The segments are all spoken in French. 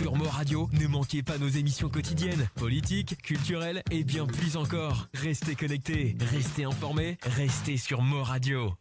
Sur Mo Radio, ne manquez pas nos émissions quotidiennes, politiques, culturelles et bien plus encore. Restez connectés, restez informés, restez sur Mo Radio.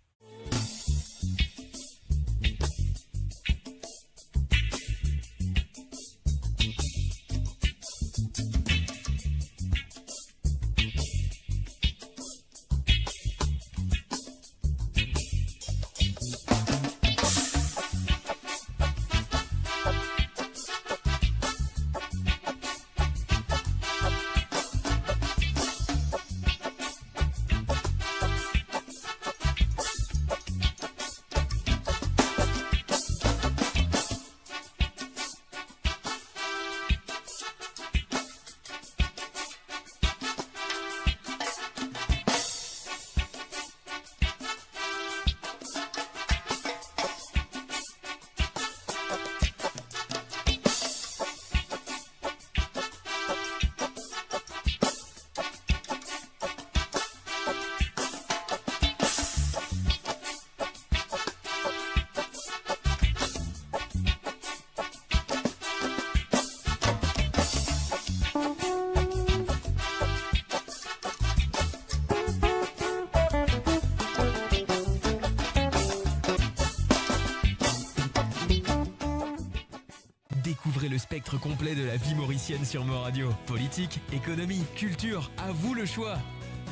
Découvrez le spectre complet de la vie mauricienne sur Mo Radio. Politique, économie, culture, à vous le choix.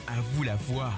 À vous la voix.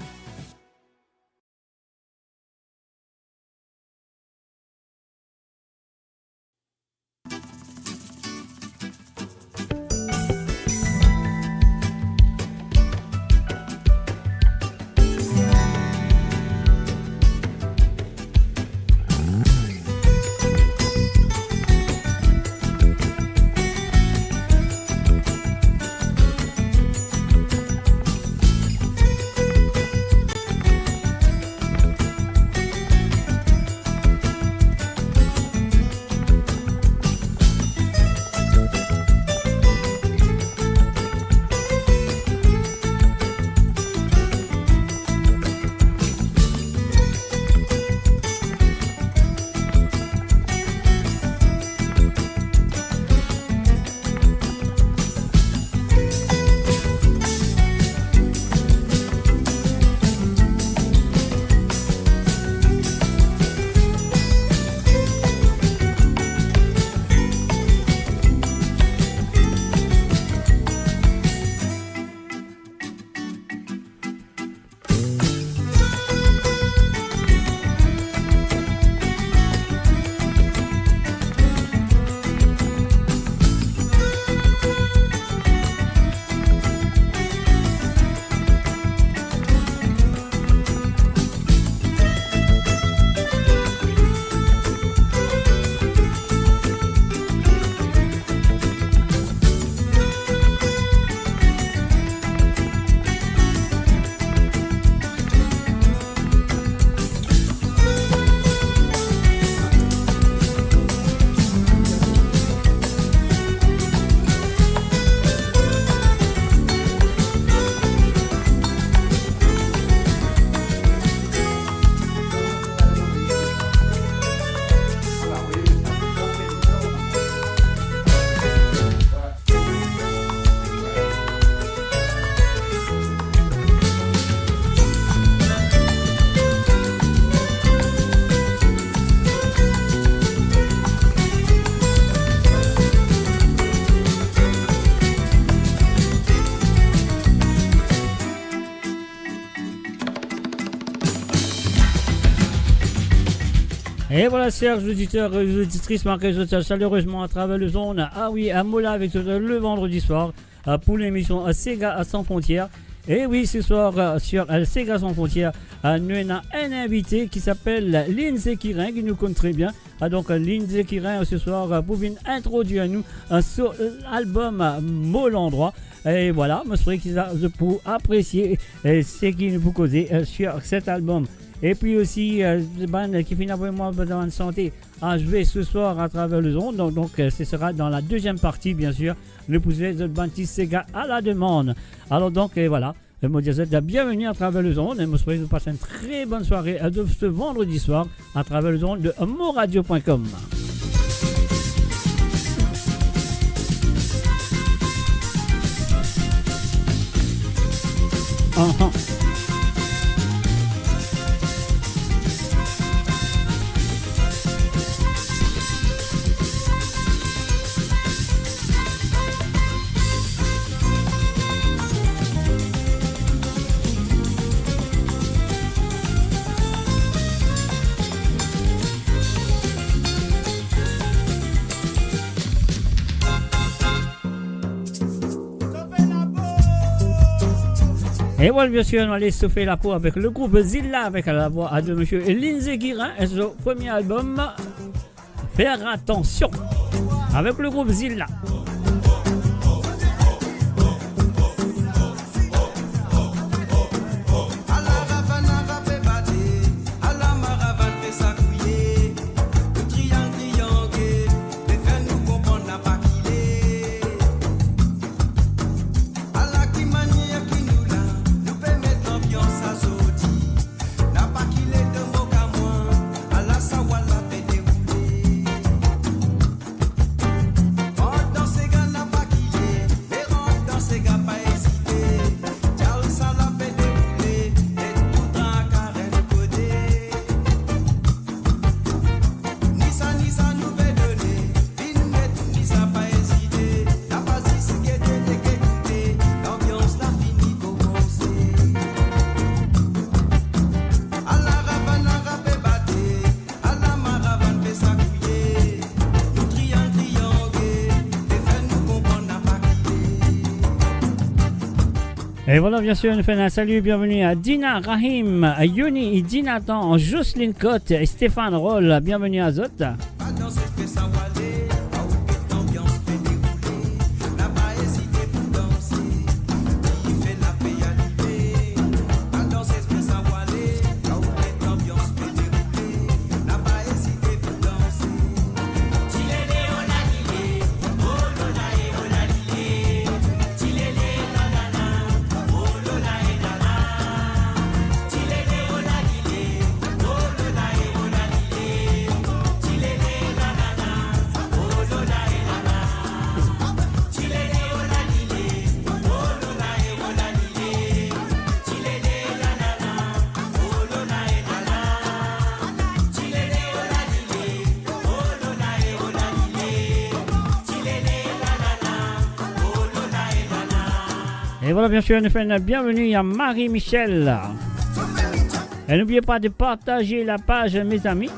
Et voilà, chers auditeurs et auditrices, marquez chaleureusement à travers le zone. Ah oui, à Mola avec le vendredi soir pour l'émission Sega sans frontières. Et oui, ce soir sur Sega sans frontières, nous avons un invité qui s'appelle Lindsay Kirin, qui nous connaît très bien. Donc Lindsay Kirin ce soir pour venir introduire à nous sur l'album Mot l'endroit. Et voilà, je souhaite qu'ils pour apprécier ce qu'il nous causait sur cet album. Et puis aussi, le band qui finit avec moi besoin de santé a joué ce soir à travers le zone. Donc ce sera dans la deuxième partie, bien sûr, le poussé de Bantis Sega à la demande. Alors donc, voilà, moi je vous souhaite la bienvenue à travers le zone. Et je souhaite vous passer une très bonne soirée de ce vendredi soir à travers le zone de moradio.com. Et voilà, bien sûr, on allait se faire la peau avec le groupe Zilla, avec la voix de monsieur Lindsay Guirin et son premier album, Faire attention, avec le groupe Zilla. Et voilà, bien sûr, on fait un salut, bienvenue à Dina, Rahim, à Yoni, Dinatan, Jocelyne Cotte et Stéphane Roll. Bienvenue à Zot. Et voilà, bien sûr, on fait une bienvenue à Marie-Michel. Et n'oubliez pas de partager la page, mes amis.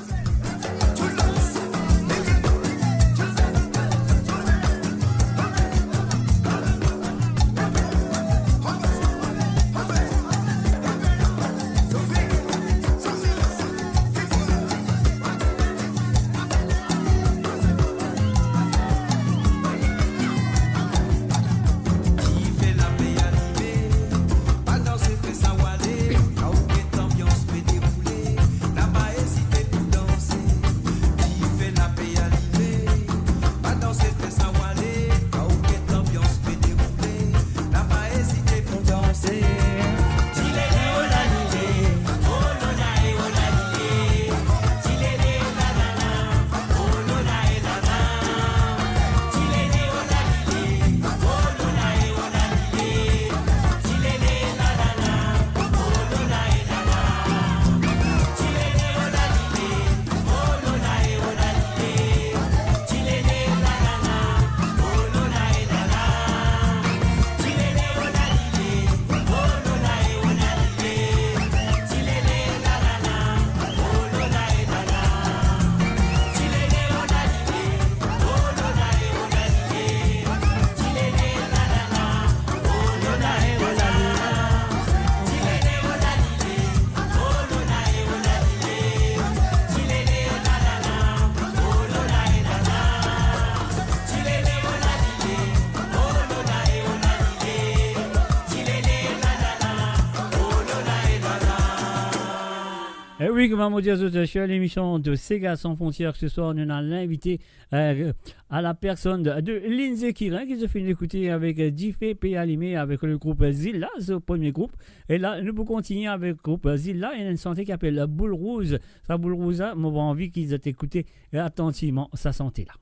Et oui, comme on dit, je suis à l'émission de Sega sans frontières. Ce soir, on a l'invité à la personne de Lindsay Guirin qui se fait écouter avec Diffé P. Alimé avec le groupe Zilla, ce premier groupe. Et là, nous pouvons continuer avec le groupe Zilla et une santé qui s'appelle Boule Rouge. Sa Boule Rouge, moi, j'ai envie qu'ils aient écouté attentivement sa santé là.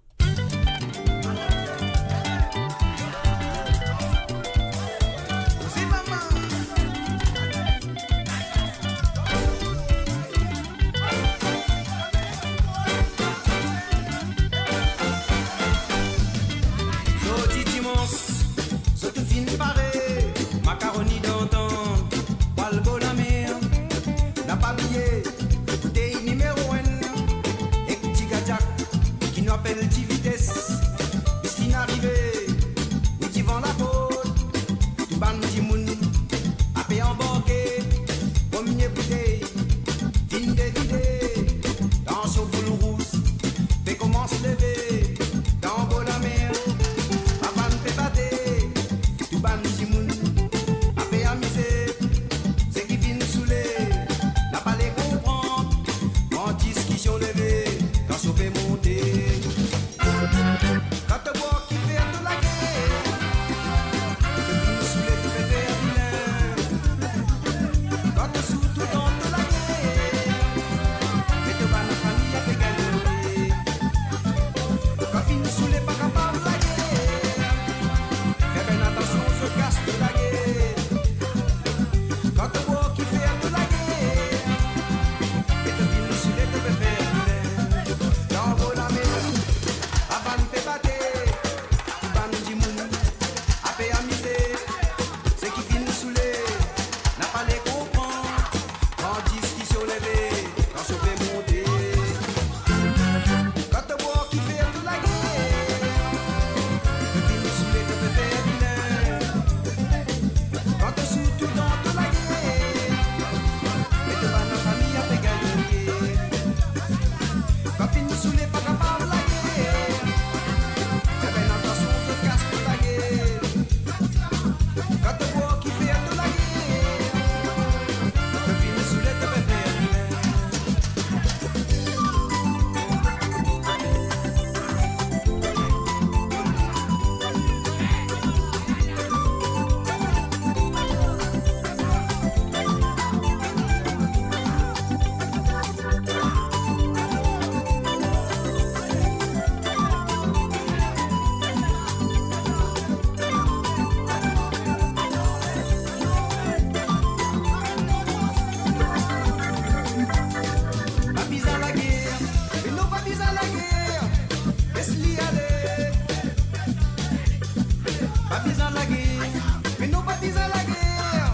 Partisans de la guerre, mais non partisans de la guerre.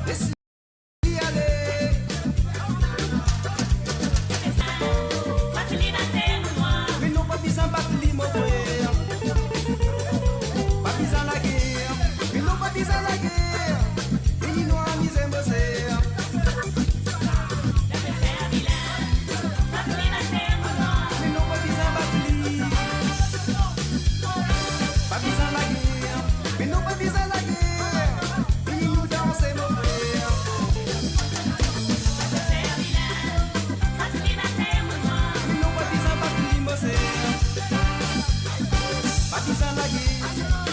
Laisse-y aller. Mais non partisans Barthélémy, mon frère. Partisans de la guerre, mais non partisans de la guerre. Et nous en misère, mon frère. Mais non partisans Barthélémy. Partisans de la guerre, mais non partisans de la guerre. Et nous danser, mon frère. Mais non partisans Barthélémy, mon frère. Partisans de la guerre,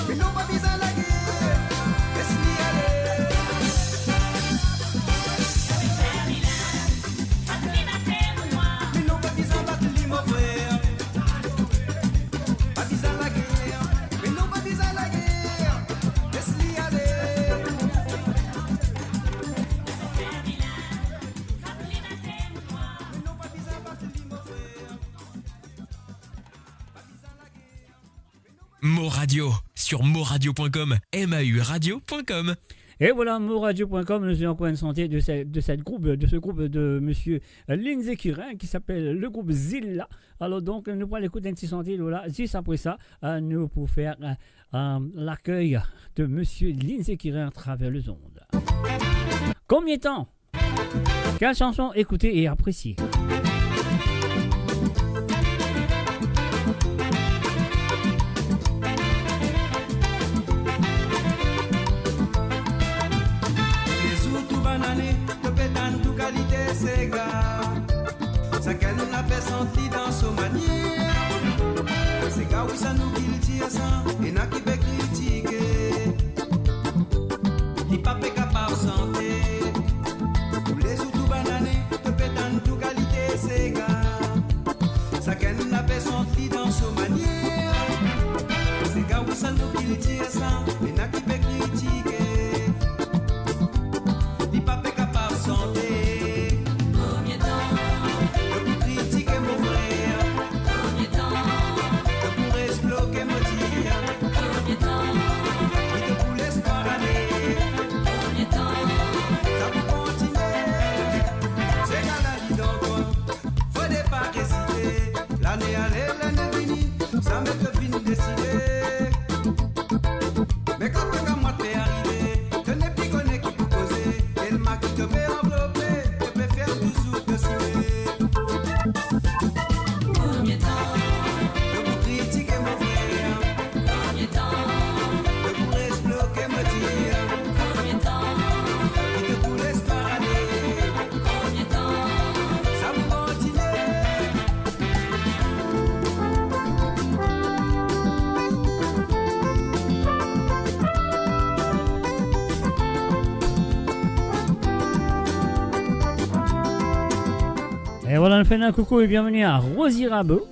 mais non partisans de la guerre. Laisse-y aller. Mais non partisans Barthélémy, mon frère. Partisans de la guerre, mais non partisans de la guerre. Laisse-y aller. Mais non partisans Barthélémy, mon frère. Mo Radio sur moradio.com, mauradio.com. Et voilà, moradio.com, nous sommes encore une santé de ce groupe de monsieur Lindsay Curin qui s'appelle le groupe Zilla. Alors donc, nous pourrons l'écouter un petit santé là, juste après ça, nous pour faire l'accueil de monsieur Lindsay Curin à travers les ondes. Combien de temps? Quelle chanson écouter et apprécier? Les outils bananés, te pétane tout qualité, c'est gars. Ça qu'elle nous l'a fait sentir dans son manière. C'est gars, oui, ça nous qu'il tire ça, et n'a qui peut critiquer. Qui pas fait capable santé. Pour les outils bananés, te pétane tout qualité, c'est gars. Ça qu'elle nous l'a fait sentir dans son manière. C'est gars, oui, ça nous qu'il tire ça, et n'a qui peut critiquer. Ni pas fait capable santé. Combien de temps? De vous critiquer mon frère. Combien de temps? De vous exploquer mon tir. Combien de temps? Et de vous l'espoir aller. Combien de temps? Ça vous continuer. C'est qu'à la vie d'encore. Faut pas hésiter. L'année allée, l'année finie. Ça me fait finir décider. Mais quand on a moi fait arriver, je n'ai plus connu qui vous poser. Elle m'a qui te met enveloppé, je peux faire toujours te cimer. Combien de temps? De vous critiquer mon frère, Combien de temps? de vous exploquer me dire, Combien de temps? et de vous laisser parader. Combien de temps? Ça vous continue. Et voilà, on fait un coucou et bienvenue à Rosy Rabot.